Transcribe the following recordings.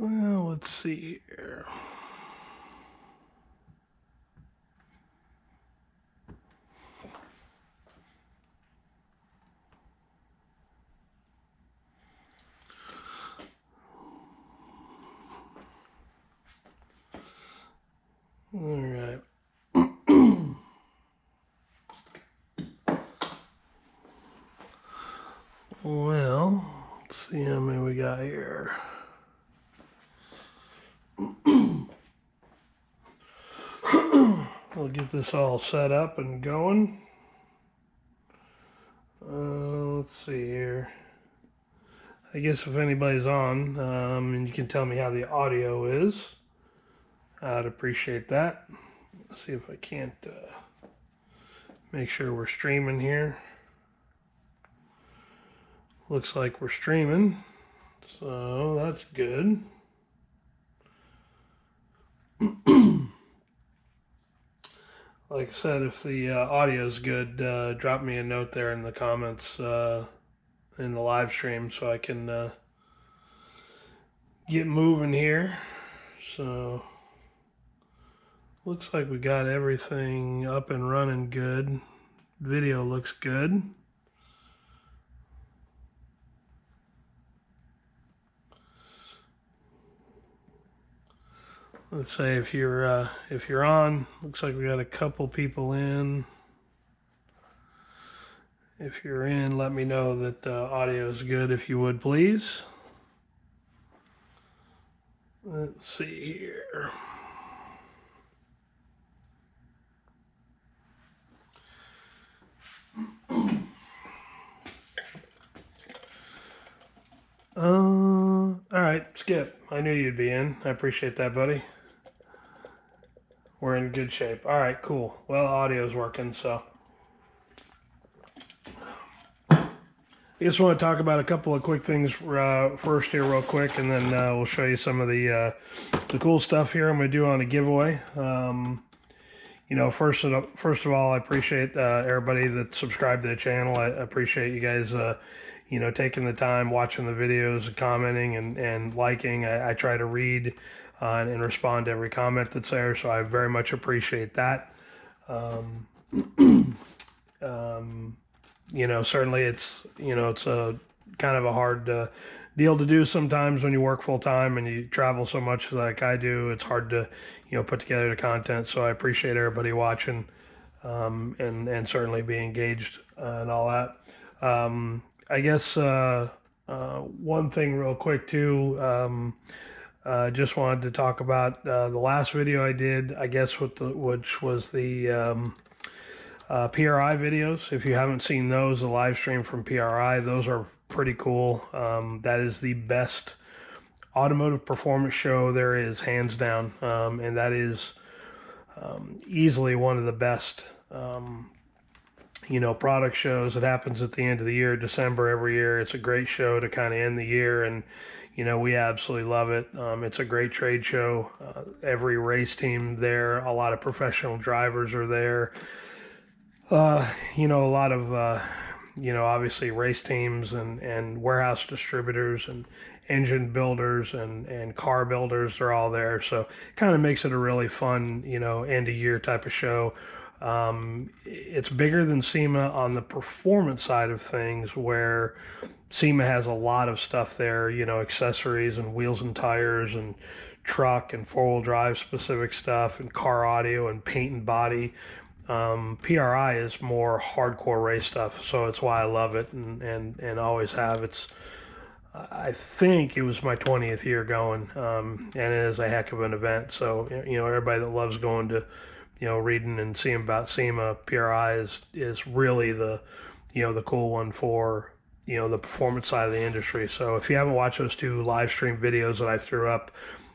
Well, let's see here. All right. Well, let's see how many we got here. We'll get this all set up and going. Let's see here. I guess if anybody's on, and you can tell me how the audio is, I'd appreciate that. Let's see if I can't make sure we're streaming here. Looks like we're streaming, so that's good. Like I said, if the audio is good, drop me a note there in the comments in the live stream so I can get moving here. So looks like we got everything up and running good. Video looks good. Let's say if you're on, looks like we got a couple people in. If you're in, let me know that the audio is good, if you would, please. Let's see here. All right, Skip. I knew you'd be in. I appreciate that, buddy. We're in good shape. All right, cool. Well, audio's working, so. I just want to talk about a couple of quick things first here real quick, and then we'll show you some of the cool stuff here I'm going to do on a giveaway. You know, first of all, I appreciate everybody that subscribed to the channel. I appreciate you guys, you know, taking the time, watching the videos, and commenting and liking. I try to read and respond to every comment that's there, so I very much appreciate that. You know, certainly it's a kind of a hard deal to do sometimes when you work full time and you travel so much like I do. It's hard to, you know, put together the content. So I appreciate everybody watching and certainly be engaged and all that. I guess one thing real quick too. Just wanted to talk about the last video I did. I guess which was the PRI videos. If you haven't seen those, the live stream from PRI, those are pretty cool. That is the best automotive performance show there is, hands down, and that is easily one of the best you know, product shows. It happens at the end of the year, December every year. It's a great show to kind of end the year, and you know, we absolutely love it. It's a great trade show. Every race team there, a lot of professional drivers are there. You know, a lot of, you know, obviously race teams and warehouse distributors and engine builders and car builders are all there. So kind of makes it a really fun, you know, end of year type of show. It's bigger than SEMA on the performance side of things, where SEMA has a lot of stuff there, you know, accessories and wheels and tires and truck and four-wheel drive specific stuff and car audio and paint and body. PRI is more hardcore race stuff, so it's why I love it and always have. I think it was my 20th year going, and it is a heck of an event. So you know, everybody that loves going to, you know, reading and seeing about SEMA, PRI is really the, you know, the cool one for, you know, the performance side of the industry. So if you haven't watched those two live stream videos that I threw up,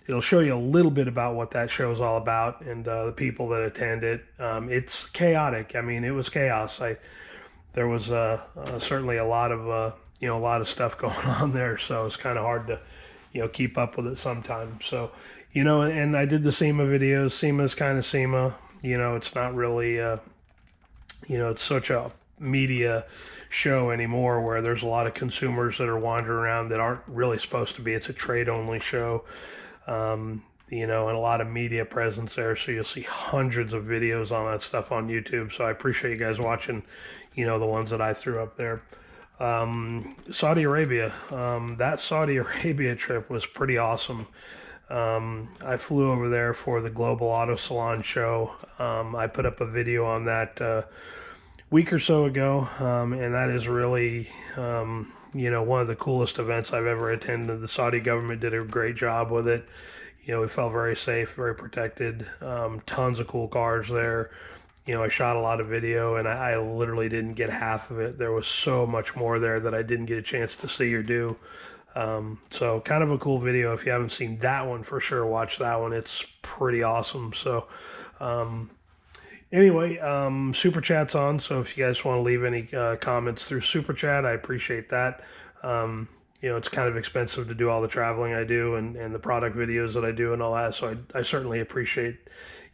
it'll show you a little bit about what that show is all about and the people that attend it. It's chaotic. I mean, it was chaos. There was certainly a lot of you know, a lot of stuff going on there, so it's kind of hard to, you know, keep up with it sometimes. So, you know, and I did the SEMA videos. SEMA's kind of SEMA. You know, it's not really you know, it's such a media show anymore where there's a lot of consumers that are wandering around that aren't really supposed to be. It's a trade only show. And a lot of media presence there. So you'll see hundreds of videos on that stuff on YouTube. So I appreciate you guys watching, the ones that I threw up there. Saudi Arabia. That Saudi Arabia trip was pretty awesome. I flew over there for the Global Auto Salon show. I put up a video on that week or so ago, and that is really, one of the coolest events I've ever attended. The Saudi government did a great job with it. We felt very safe, very protected. Tons of cool cars there. I shot a lot of video, and I literally didn't get half of it. There was so much more there that I didn't get a chance to see or do. So kind of a cool video. If you haven't seen that one, for sure watch that one. It's pretty awesome. So anyway, Super Chat's on. So if you guys want to leave any comments through Super Chat, I appreciate that. It's kind of expensive to do all the traveling I do and the product videos that I do and all that. So I certainly appreciate,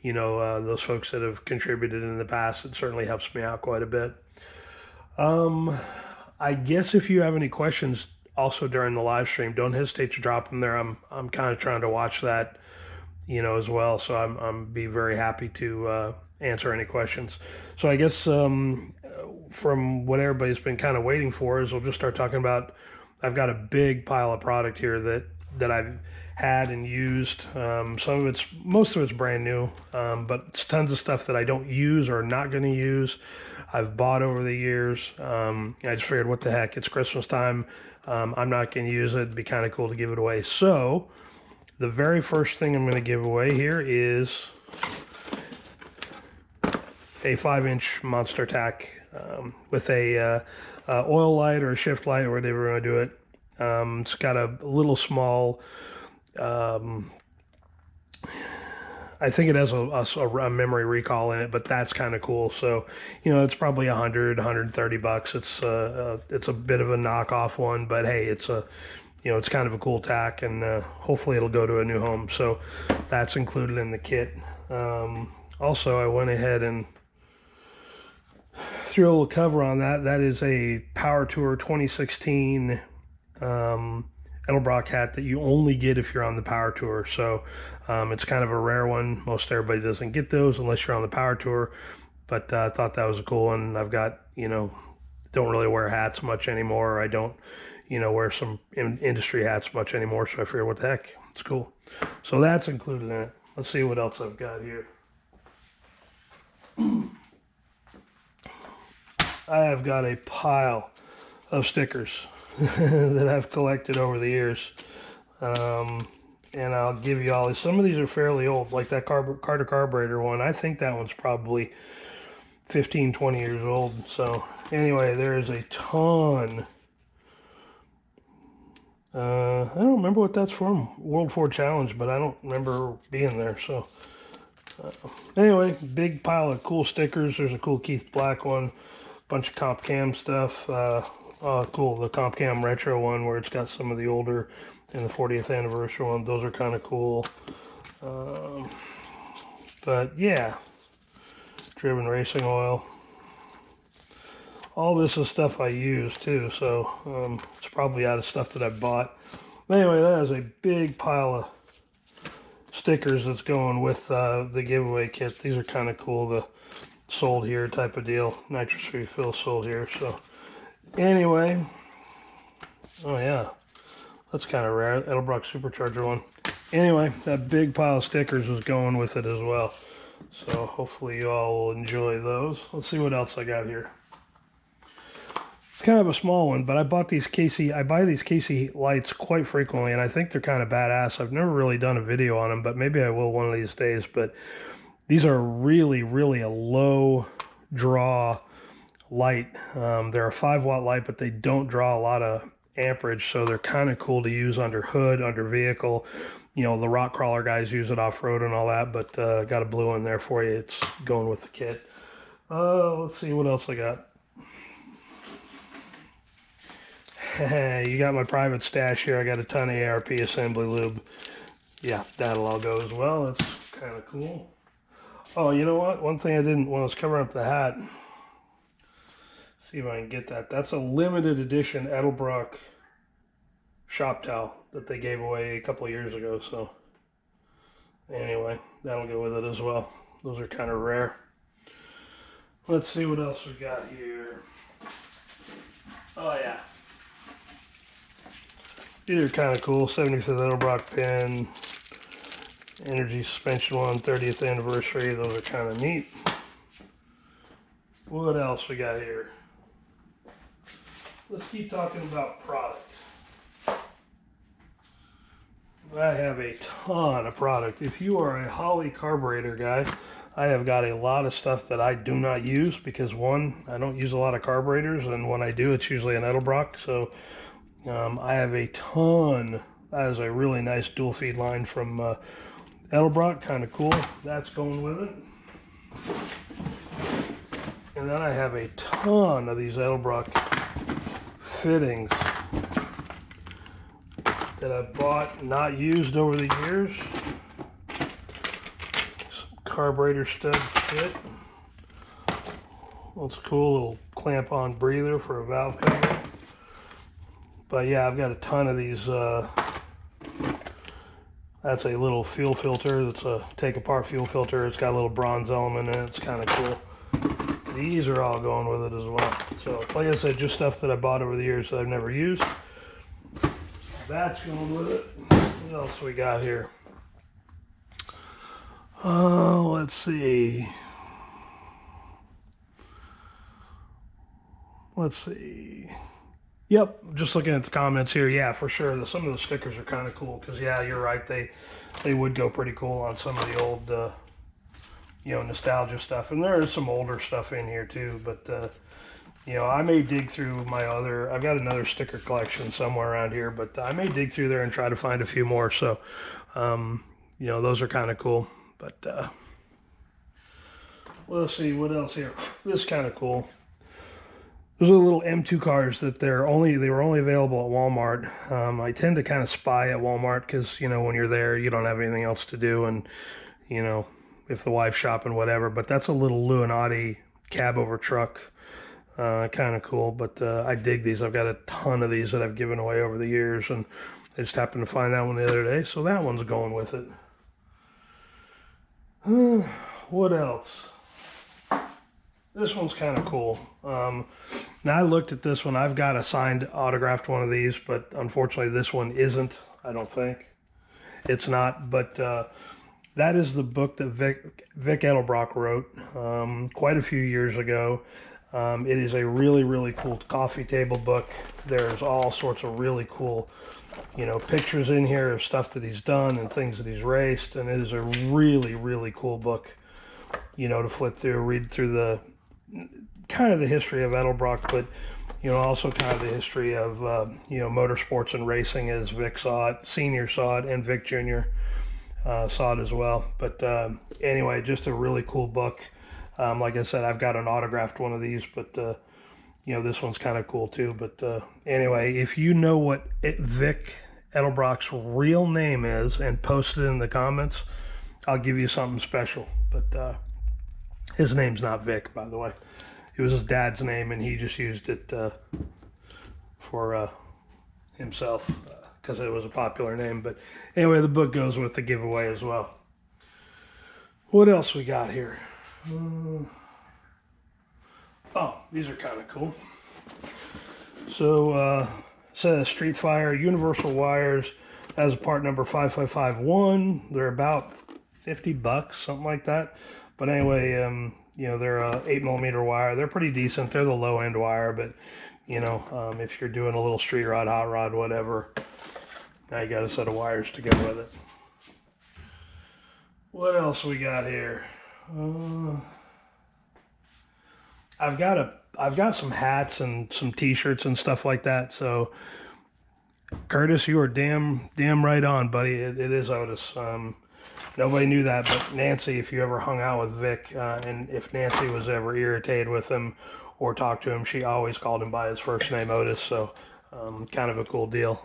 those folks that have contributed in the past. It certainly helps me out quite a bit. I guess if you have any questions also during the live stream, don't hesitate to drop them there. I'm kind of trying to watch that, as well. So I'm be very happy to answer any questions. So I guess from what everybody's been kind of waiting for is we'll just start talking about. I've got a big pile of product here that I've had and used. Most of it's brand new, but it's tons of stuff that I don't use or not going to use. I've bought over the years. I just figured, what the heck? It's Christmas time. I'm not going to use it. It'd be kind of cool to give it away. So the very first thing I'm going to give away here is a 5-inch Monster Tack with a oil light or a shift light or whatever you want to do it. It's got a little small, I think it has a memory recall in it, but that's kind of cool. So, it's probably $100-$130. It's a bit of a knockoff one, but hey, it's it's kind of a cool tack, and hopefully it'll go to a new home. So that's included in the kit. Also, I went ahead and threw a little cover on that. That is a Power Tour 2016 Edelbrock hat that you only get if you're on the Power Tour. So it's kind of a rare one. Most everybody doesn't get those unless you're on the Power Tour. But I thought that was a cool one. I've got, don't really wear hats much anymore. I don't, wear some industry hats much anymore. So I figured, what the heck? It's cool. So that's included in it. Let's see what else I've got here. I have got a pile of stickers that I've collected over the years. And I'll give you all these. Some of these are fairly old, like that Carter Carburetor one. I think that one's probably 15, 20 years old. So anyway, there is a ton. I don't remember what that's from, World 4 Challenge, but I don't remember being there. So anyway, big pile of cool stickers. There's a cool Keith Black one. Bunch of Comp Cam stuff. Cool, the Comp Cam Retro one where it's got some of the older and the 40th anniversary one. Those are kind of cool. But yeah, Driven Racing Oil. All this is stuff I use too, so it's probably out of stuff that I bought. But anyway, that is a big pile of stickers that's going with the giveaway kit. These are kind of cool. The sold here type of deal. Nitrous refill sold here. So anyway, oh yeah, that's kind of rare. Edelbrock Supercharger one. Anyway, that big pile of stickers was going with it as well. So hopefully you all will enjoy those. Let's see what else I got here. It's kind of a small one, but I buy these Casey lights quite frequently, and I think they're kind of badass. I've never really done a video on them, but maybe I will one of these days. But these are really, really a low draw light. They're a 5-watt light, but they don't draw a lot of amperage, so they're kind of cool to use under hood, under vehicle. The rock crawler guys use it off-road and all that, but got a blue one there for you. It's going with the kit. Let's see what else I got. You got my private stash here. I got a ton of ARP assembly lube. Yeah, that'll all go as well. That's kind of cool. Oh, you know what? One thing I didn't, when I was covering up the hat, See if I can get that. That's a limited edition Edelbrock shop towel that they gave away a couple of years ago. So anyway, that'll go with it as well. Those are kind of rare. Let's see what else we got here. Oh yeah. These are kind of cool. 75th Edelbrock pin. Energy suspension one, 30th anniversary. Those are kind of neat. What else we got here? Let's keep talking about product. I have a ton of product. If you are a Holley carburetor guy, I have got a lot of stuff that I do not use because one, I don't use a lot of carburetors, and when I do, it's usually an Edelbrock. So I have a ton. That is a really nice dual feed line from Edelbrock, kind of cool. That's going with it. And then I have a ton of these Edelbrock fittings that I bought, not used over the years. Some carburetor stud kit. That's cool, little clamp-on breather for a valve cover. But yeah, I've got a ton of these. That's a little fuel filter. That's a take-apart fuel filter. It's got a little bronze element in it. It's kind of cool. These are all going with it as well. So, like I said, just stuff that I bought over the years that I've never used. That's going with it. What else we got here? Let's see. Yep, just looking at the comments here. Yeah, for sure. Some of the stickers are kind of cool because, yeah, you're right. They would go pretty cool on some of the old, nostalgia stuff. And there is some older stuff in here too. But, I may dig through I've got another sticker collection somewhere around here, but I may dig through there and try to find a few more. So, those are kind of cool. But let's see what else here. This is kind of cool. Those are little M2 cars that they were only available at Walmart. I tend to kind of spy at Walmart because, when you're there, you don't have anything else to do. And, if the wife's shopping, whatever. But that's a little Luminati cab over truck. Kind of cool. But I dig these. I've got a ton of these that I've given away over the years. And I just happened to find that one the other day. So that one's going with it. What else? This one's kind of cool. Now I looked at this one. I've got a signed, autographed one of these, but unfortunately this one isn't. I don't think it's not. But that is the book that Vic Edelbrock wrote quite a few years ago. It is a really, really cool coffee table book. There's all sorts of really cool, pictures in here of stuff that he's done and things that he's raced, and it is a really, really cool book. To flip through, read through the kind of the history of Edelbrock, but also kind of the history of motorsports and racing as Vic saw it, Senior saw it, and Vic Jr. Saw it as well. But anyway, just a really cool book. Like I said, I've got an autographed one of these, but this one's kind of cool too. But anyway, if you know what Vic Edelbrock's real name is and post it in the comments, I'll give you something special. But his name's not Vic, by the way. It was his dad's name, and he just used it for himself because it was a popular name. But anyway, the book goes with the giveaway as well. What else we got here? These are kind of cool. So, says Street Fire Universal Wires as a part number 5551. They're about $50, something like that. But anyway, they're a 8mm wire. They're pretty decent. They're the low end wire, but if you're doing a little street rod, hot rod, whatever, now you got a set of wires to go with it. What else we got here? I've got some hats and some t-shirts and stuff like that. So Curtis, you are damn right on, buddy. It is Otis. Nobody knew that, but Nancy, if you ever hung out with Vic, and if Nancy was ever irritated with him or talked to him, she always called him by his first name, Otis. So kind of a cool deal.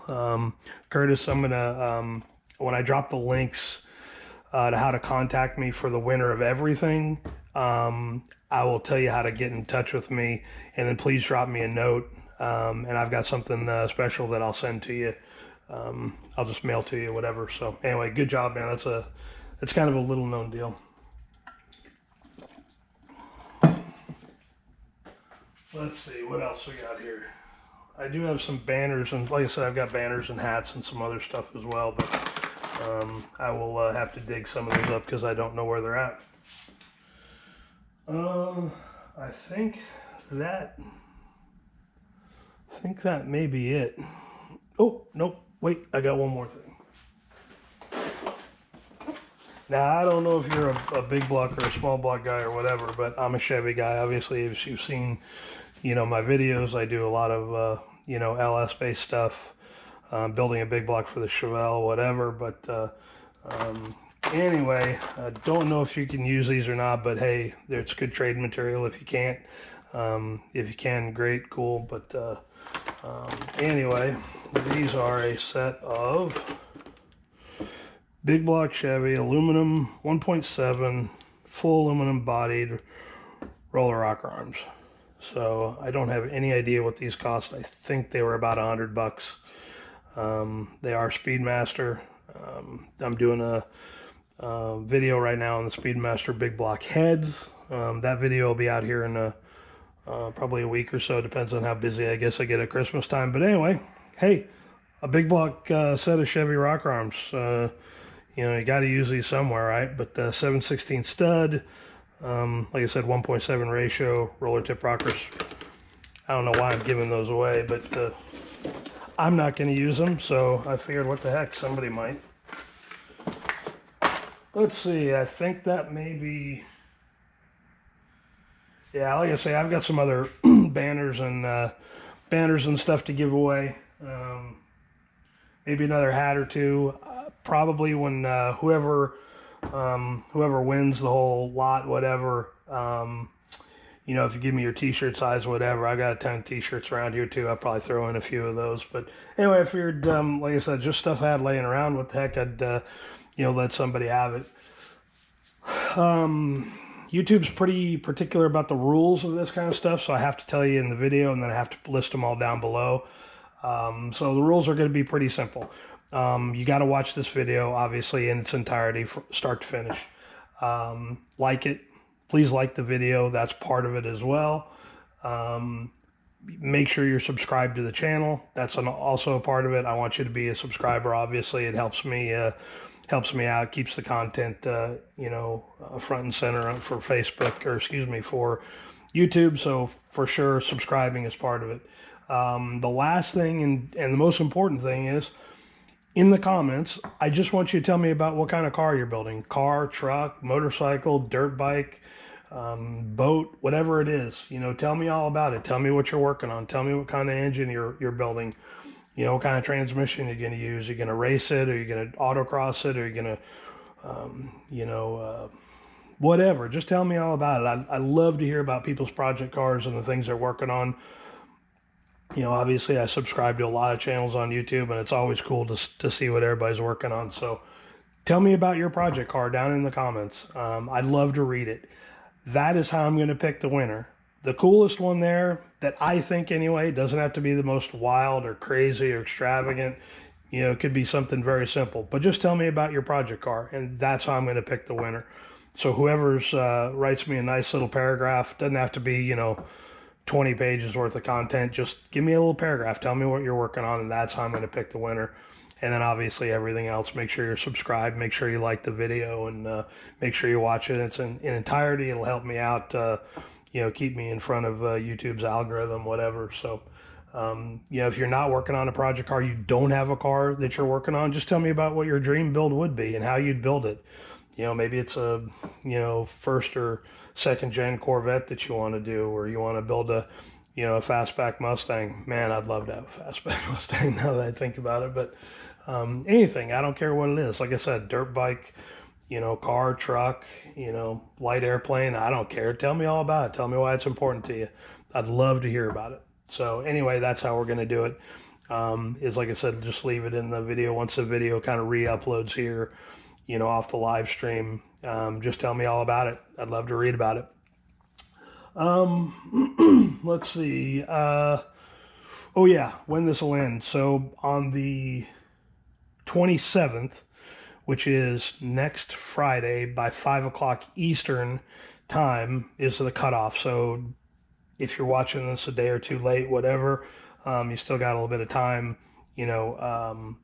Curtis, I'm gonna when I drop the links to how to contact me for the winner of everything, I will tell you how to get in touch with me, and then please drop me a note. And I've got something special that I'll send to you. I'll just mail to you, whatever. So anyway, good job, man. That's kind of a little known deal. Let's see what else we got here. I do have some banners, and like I said, I've got banners and hats and some other stuff as well. But I will have to dig some of those up because I don't know where they're at. I think that may be it. Oh, nope. Wait, I got one more thing. Now, I don't know if you're a big block or a small block guy or whatever, but I'm a Chevy guy. Obviously, if you've seen, my videos, I do a lot of, LS-based stuff, building a big block for the Chevelle, whatever. But anyway, I don't know if you can use these or not, but hey, it's good trade material if you can't. If you can, great, cool. But anyway, these are a set of big block Chevy aluminum 1.7 full aluminum bodied roller rocker arms. So I don't have any idea what these cost. I think they were about $100. They are Speedmaster. I'm doing a video right now on the Speedmaster big block heads. That video will be out here in probably a week or so. Depends on how busy I guess I get at Christmas time. But anyway, hey, a big block set of Chevy rocker arms. You got to use these somewhere, right? But 7/16 stud, like I said, 1.7 ratio, roller tip rockers. I don't know why I'm giving those away, but I'm not going to use them, so I figured, what the heck, somebody might. Let's see, I think that may be, yeah, like I say, I've got some other banners and stuff to give away. Maybe another hat or two. Probably when whoever wins the whole lot, whatever. If you give me your t-shirt size, whatever. I got a ton of t-shirts around here too. I'll probably throw in a few of those. But anyway, I figured, like I said, just stuff I had laying around. What the heck, I'd let somebody have it. YouTube's pretty particular about the rules of this kind of stuff, so I have to tell you in the video, and then I have to list them all down below. So the rules are going to be pretty simple. You got to watch this video, obviously, in its entirety, from start to finish. Like it. Please like the video. That's part of it as well. Make sure you're subscribed to the channel. That's also a part of it. I want you to be a subscriber, obviously. It helps me out, keeps the content, front and center for Facebook, or for YouTube. So for sure, subscribing is part of it. The last thing and the most important thing is, in the comments, I just want you to tell me about what kind of car you're building. Car, truck, motorcycle, dirt bike, boat, whatever it is. Tell me all about it. Tell me what you're working on. Tell me what kind of engine you're building. What kind of transmission you're going to use. You're going to race it, or you're going to autocross it, or you're going to, whatever. Just tell me all about it. I love to hear about people's project cars and the things they're working on. Obviously I subscribe to a lot of channels on YouTube, and it's always cool to see what everybody's working on. So tell me about your project car down in the comments. I'd love to read it. That is how I'm going to pick the winner. The coolest one there, that I think anyway, doesn't have to be the most wild or crazy or extravagant. It could be something very simple. But just tell me about your project car, and that's how I'm going to pick the winner. So whoever's writes me a nice little paragraph, doesn't have to be, 20 pages worth of content. Just give me a little paragraph. Tell me what you're working on, and that's how I'm going to pick the winner. And then obviously everything else, make sure you're subscribed, make sure you like the video, and make sure you watch it. It's in entirety. It'll help me out, keep me in front of YouTube's algorithm, whatever. So, if you're not working on a project car, you don't have a car that you're working on, just tell me about what your dream build would be and how you'd build it. Maybe it's a, first or second gen Corvette that you want to do, or you want to build a fastback Mustang. Man, I'd love to have a fastback Mustang now that I think about it. But anything, I don't care what it is. Like I said, dirt bike, car, truck, light airplane. I don't care. Tell me all about it. Tell me why it's important to you. I'd love to hear about it. So anyway, that's how we're going to do it. Is like I said, just leave it in the video. Once the video kind of re-uploads here, off the live stream, just tell me all about it. I'd love to read about it. Let's see. Oh yeah, when this will end. So on the 27th, which is next Friday by 5 o'clock Eastern time, is the cutoff. So if you're watching this a day or two late, whatever, you still got a little bit of time. You know,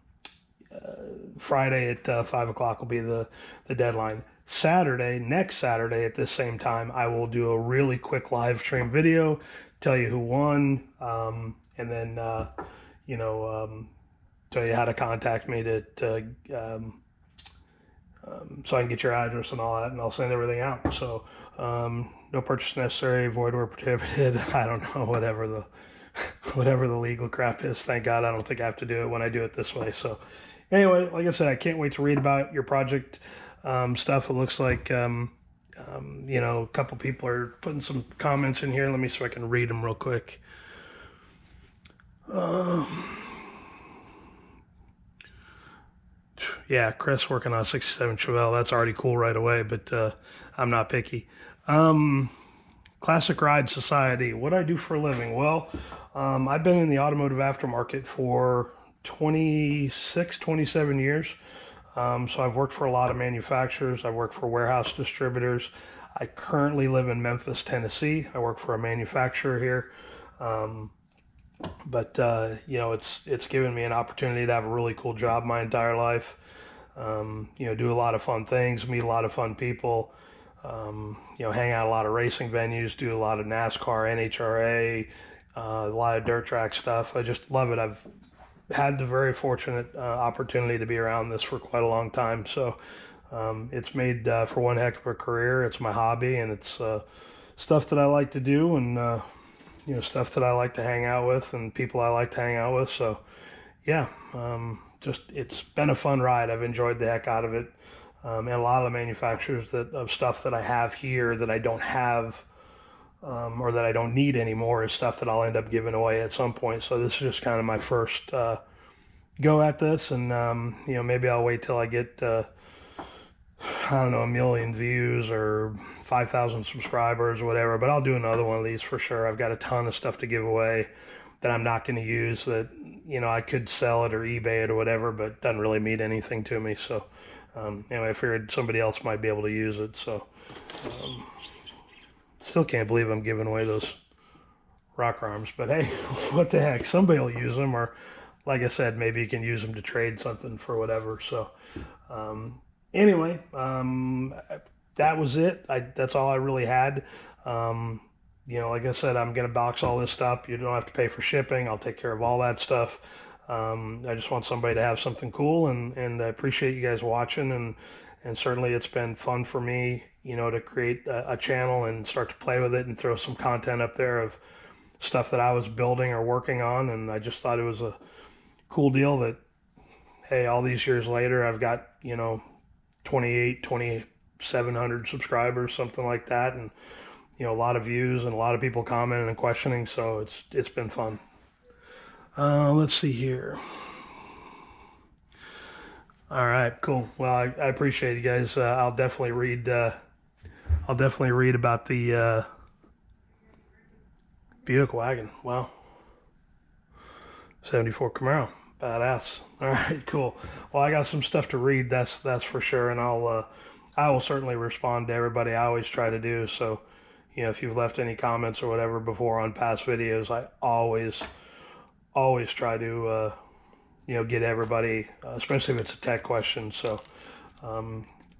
Friday at 5 o'clock will be the deadline. Saturday, next Saturday at this same time, I will do a really quick live stream video, tell you who won, and then you know tell you how to contact me so I can get your address and all that, and I'll send everything out. So no purchase necessary, void where prohibited. I don't know, whatever the legal crap is. Thank God I don't think I have to do it when I do it this way. So anyway, like I said, I can't wait to read about your project stuff. It looks like a couple people are putting some comments in here. Let me see if I can read them real quick. Yeah, Chris working on 67 Chevelle. That's already cool right away, but I'm not picky. Classic Ride Society. What do I do for a living? Well, I've been in the automotive aftermarket for 26, 27 years. So I've worked for a lot of manufacturers. I work for warehouse distributors. I currently live in Memphis, Tennessee. I work for a manufacturer here. But it's given me an opportunity to have a really cool job my entire life. Do a lot of fun things, meet a lot of fun people. Hang out a lot of racing venues, do a lot of NASCAR, NHRA, a lot of dirt track stuff. I just love it. I've had the very fortunate opportunity to be around this for quite a long time. So it's made for one heck of a career. It's my hobby, and it's stuff that I like to do, and stuff that I like to hang out with, and people I like to hang out with. So yeah, it's been a fun ride. I've enjoyed the heck out of it. And a lot of the manufacturers of stuff that I have here that I don't have or that I don't need anymore is stuff that I'll end up giving away at some point. So this is just kind of my first go at this, and maybe I'll wait till I get I don't know, 1 million views or 5,000 subscribers or whatever. But I'll do another one of these for sure. I've got a ton of stuff to give away that I'm not going to use, that I could sell it or eBay it or whatever, but doesn't really mean anything to me. So anyway, I figured somebody else might be able to use it. So still can't believe I'm giving away those rock arms, but hey, what the heck? Somebody will use them, or like I said, maybe you can use them to trade something for whatever. So anyway, that was it. That's all I really had. Like I said, I'm going to box all this stuff. You don't have to pay for shipping. I'll take care of all that stuff. I just want somebody to have something cool, and I appreciate you guys watching, and certainly it's been fun for me, to create a channel and start to play with it and throw some content up there of stuff that I was building or working on. And I just thought it was a cool deal that, hey, all these years later, I've got, 2,700 subscribers, something like that. And, a lot of views and a lot of people commenting and questioning. So it's been fun. Let's see here. All right, cool. Well, I appreciate you guys. I'll definitely read about the Buick wagon. Wow. 74 Camaro. Badass. All right, cool. Well, I got some stuff to read. That's for sure. And I will certainly respond to everybody. I always try to do. So, if you've left any comments or whatever before on past videos, I always try to, get everybody, especially if it's a tech question. So,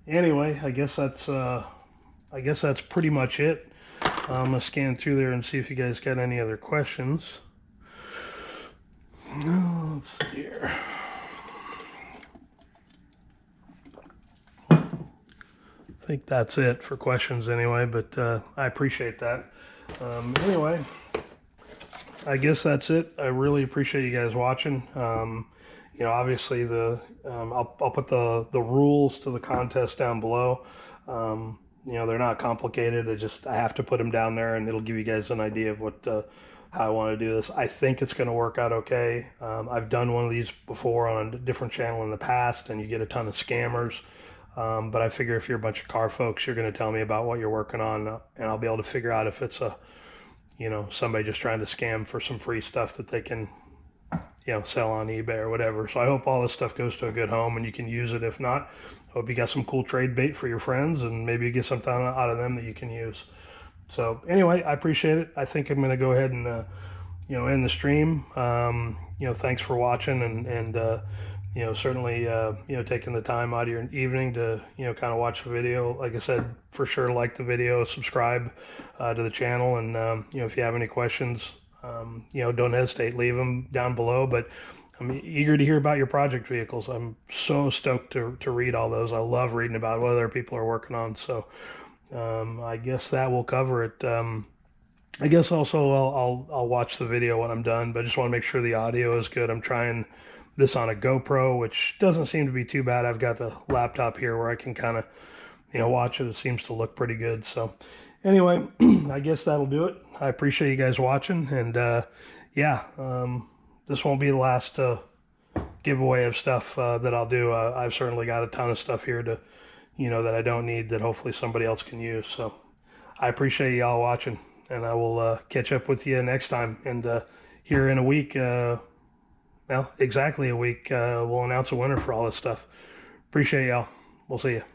anyway, I guess that's pretty much it. I'm gonna scan through there and see if you guys got any other questions. Let's see here. I think that's it for questions anyway, but I appreciate that. Anyway, I guess that's it. I really appreciate you guys watching. Obviously I'll put the rules to the contest down below. They're not complicated. I have to put them down there, and it'll give you guys an idea of how I want to do this. I think it's going to work out okay. I've done one of these before on a different channel in the past, and you get a ton of scammers. But I figure if you're a bunch of car folks, you're going to tell me about what you're working on, and I'll be able to figure out if it's somebody just trying to scam for some free stuff that they can, sell on eBay or whatever. So I hope all this stuff goes to a good home and you can use it. If not, I hope you got some cool trade bait for your friends and maybe you get something out of them that you can use. So anyway, I appreciate it. I think I'm going to go ahead and, end the stream. Thanks for watching and certainly, taking the time out of your evening to, kind of watch the video. Like I said, for sure, like the video, subscribe to the channel. And, if you have any questions, don't hesitate, leave them down below. But I'm eager to hear about your project vehicles. I'm so stoked to read all those. I love reading about what other people are working on. So I guess that will cover it. I guess also I'll watch the video when I'm done, but I just want to make sure the audio is good. I'm trying this on a GoPro, which doesn't seem to be too bad. I've got the laptop here where I can kind of, watch it. It seems to look pretty good. So anyway, I guess that'll do it. I appreciate you guys watching. And this won't be the last giveaway of stuff that I'll do. I've certainly got a ton of stuff here to, that I don't need that hopefully somebody else can use. So I appreciate y'all watching, and I will catch up with you next time. And here in a week, exactly a week, we'll announce a winner for all this stuff. Appreciate y'all. We'll see you.